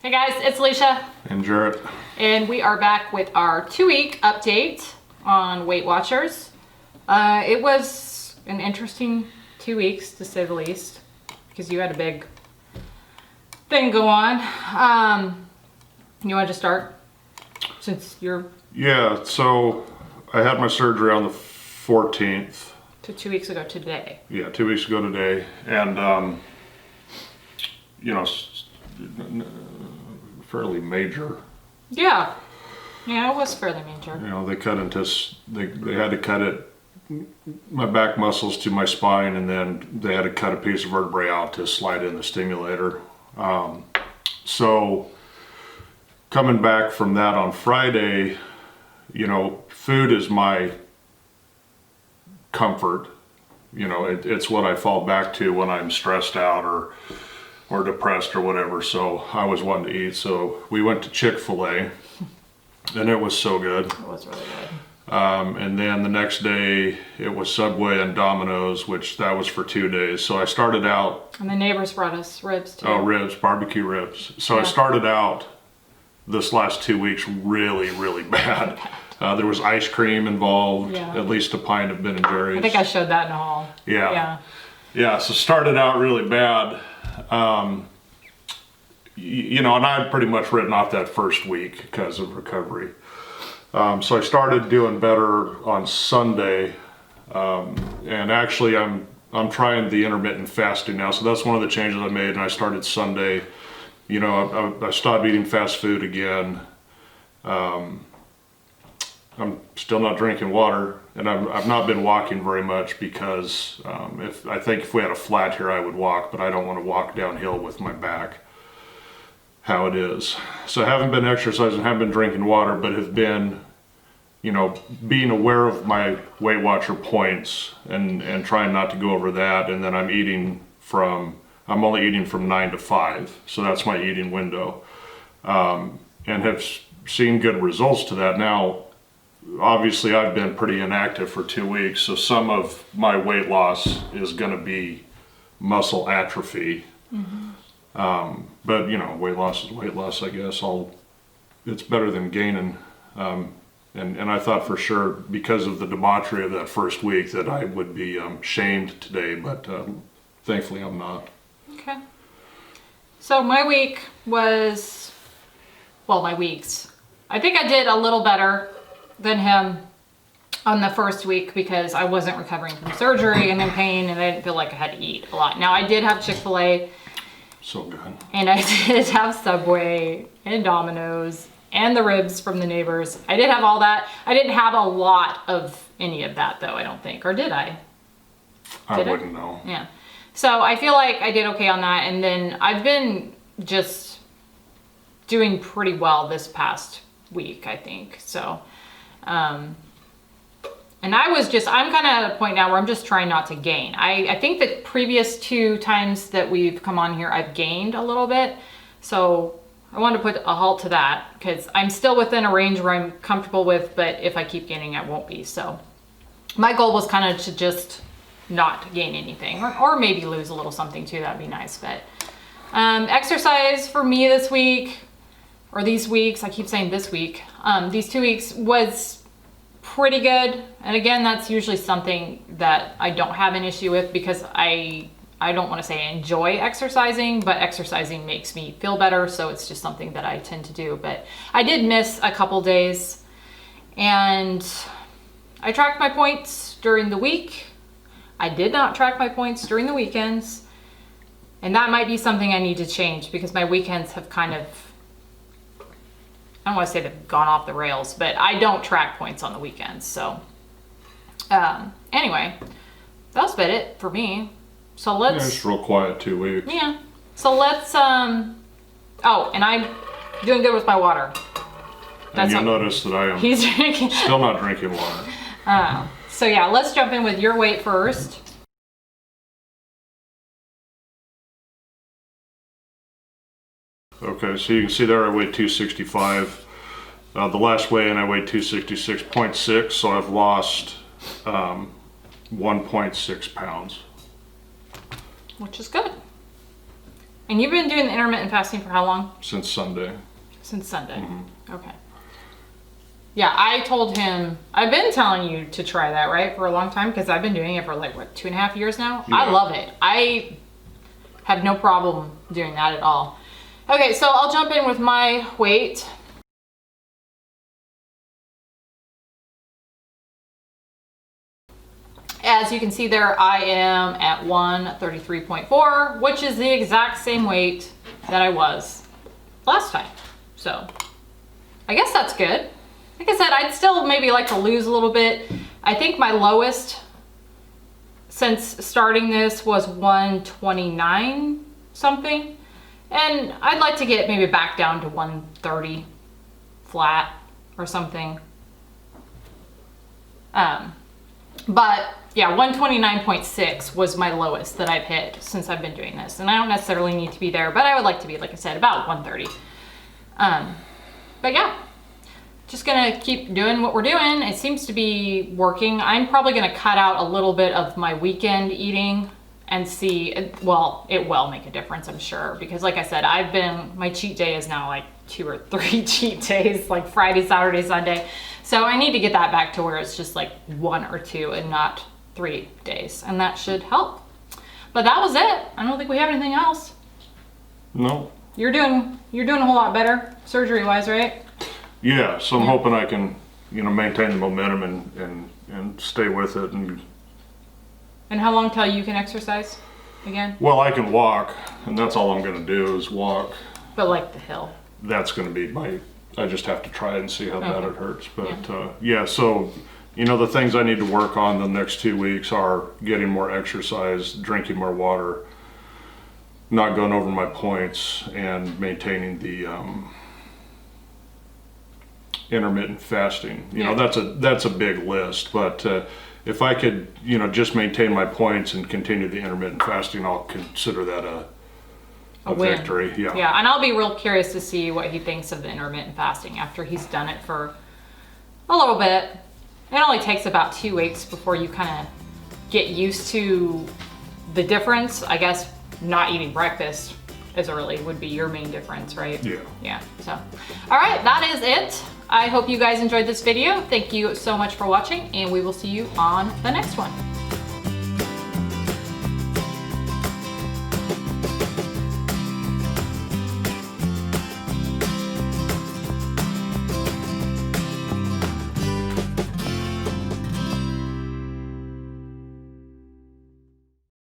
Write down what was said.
Hey guys, it's Alicia. And Jarrett. And we are back with our 2-week update on Weight Watchers. It was an interesting 2 weeks, to say the least, because you had a big thing go on. You want to start, since you're... Yeah, so I had my surgery on the 14th. So 2 weeks ago today. Yeah, 2 weeks ago today. And, fairly major. Yeah, it was fairly major. They cut into, they had to cut it, my back muscles to my spine, and then they had to cut a piece of vertebrae out to slide in the stimulator. So coming back from that on Friday, food is my comfort. It's what I fall back to when I'm stressed out or depressed or whatever. So I was wanting to eat. So we went to Chick-fil-A, and it was so good. It was really good. And then the next day it was Subway and Domino's, which that was for 2 days. So I started out. And the neighbors brought us ribs too. Oh, ribs, barbecue ribs. So yeah. I started out this last 2 weeks really, really bad. There was ice cream involved, at least a pint of Ben & Jerry's. I think I showed that in the hall. Yeah, so started out really bad. And I'd pretty much written off that first week because of recovery. So I started doing better on Sunday. And actually I'm trying the intermittent fasting now. So that's one of the changes I made, and I started Sunday. I stopped eating fast food again. I'm still not drinking water, and I've not been walking very much because I think if we had a flat here I would walk, but I don't want to walk downhill with my back how it is. So I haven't been exercising, haven't been drinking water, but have been, being aware of my Weight Watcher points and trying not to go over that. And then I'm only eating from 9 to 5, so that's my eating window, and have seen good results to that. Now, obviously I've been pretty inactive for 2 weeks, so some of my weight loss is going to be muscle atrophy. Mm-hmm. But weight loss is weight loss, I guess. It's better than gaining. And I thought for sure, because of the debauchery of that first week, that I would be shamed today, but thankfully I'm not. Okay. So my week was, my weeks. I think I did a little better than him on the first week because I wasn't recovering from surgery and in pain, and I didn't feel like I had to eat a lot. Now I did have Chick-fil-A. So good. And I did have Subway and Domino's and the ribs from the neighbors. I did have all that. I didn't have a lot of any of that though, I don't think. Or did I? I wouldn't know. Yeah. So I feel like I did okay on that. And then I've been just doing pretty well this past week, I think. So, and I'm kind of at a point now where I'm just trying not to gain. I think the previous 2 times that we've come on here, I've gained a little bit. So I wanted to put a halt to that because I'm still within a range where I'm comfortable with, but if I keep gaining, I won't be. So my goal was kind of to just not gain anything, or maybe lose a little something too. That'd be nice. But exercise for me this week, or these weeks, I keep saying this week, these 2 weeks was pretty good. And again, that's usually something that I don't have an issue with because I don't want to say I enjoy exercising, but exercising makes me feel better. So it's just something that I tend to do. But I did miss a couple days, and I tracked my points during the week. I did not track my points during the weekends. And that might be something I need to change because my weekends have kind of, I don't want to say they've gone off the rails, but I don't track points on the weekends. So anyway, that's about it for me. So let's... Yeah, it's real quiet 2 weeks. Yeah. So let's, and I'm doing good with my water. And you'll notice that I am he's drinking. Still not drinking water. So yeah, let's jump in with your weight first. Okay, so you can see there I weighed 265. The last weigh-in I weighed 266.6, so I've lost 1.6 pounds. Which is good. And you've been doing the intermittent fasting for how long? Since Sunday. Since Sunday. Mm-hmm. Okay. Yeah, I told him, I've been telling you to try that, right? For a long time, because I've been doing it for like, what, 2.5 years now? Yeah. I love it. I have no problem doing that at all. Okay, so I'll jump in with my weight. As you can see there, I am at 133.4, which is the exact same weight that I was last time. So I guess that's good. Like I said, I'd still maybe like to lose a little bit. I think my lowest since starting this was 129 something. And I'd like to get maybe back down to 130 flat or something. But yeah, 129.6 was my lowest that I've hit since I've been doing this. And I don't necessarily need to be there, but I would like to be, like I said, about 130. But yeah, just gonna keep doing what we're doing. It seems to be working. I'm probably gonna cut out a little bit of my weekend eating and see, well, it will make a difference, I'm sure. Because like I said, my cheat day is now like 2 or 3 cheat days, like Friday, Saturday, Sunday. So I need to get that back to where it's just like 1 or 2 and not 3 days. And that should help. But that was it. I don't think we have anything else. No. You're doing a whole lot better surgery-wise, right? Yeah, so I'm hoping I can, maintain the momentum and stay with it. And how long till you can exercise again? Well, I can walk, and that's all I'm going to do is walk. But like the hill. That's going to be I just have to try it and see how bad it hurts. But so, the things I need to work on the next 2 weeks are getting more exercise, drinking more water, not going over my points, and maintaining the intermittent fasting. That's a big list, but if I could, just maintain my points and continue the intermittent fasting, I'll consider that a win. victory. Yeah, and I'll be real curious to see what he thinks of the intermittent fasting after he's done it for a little bit. It only takes about 2 weeks before you kind of get used to the difference. I guess not eating breakfast as early would be your main difference, right? Yeah. So, all right, that is it. I hope you guys enjoyed this video. Thank you so much for watching, and we will see you on the next one.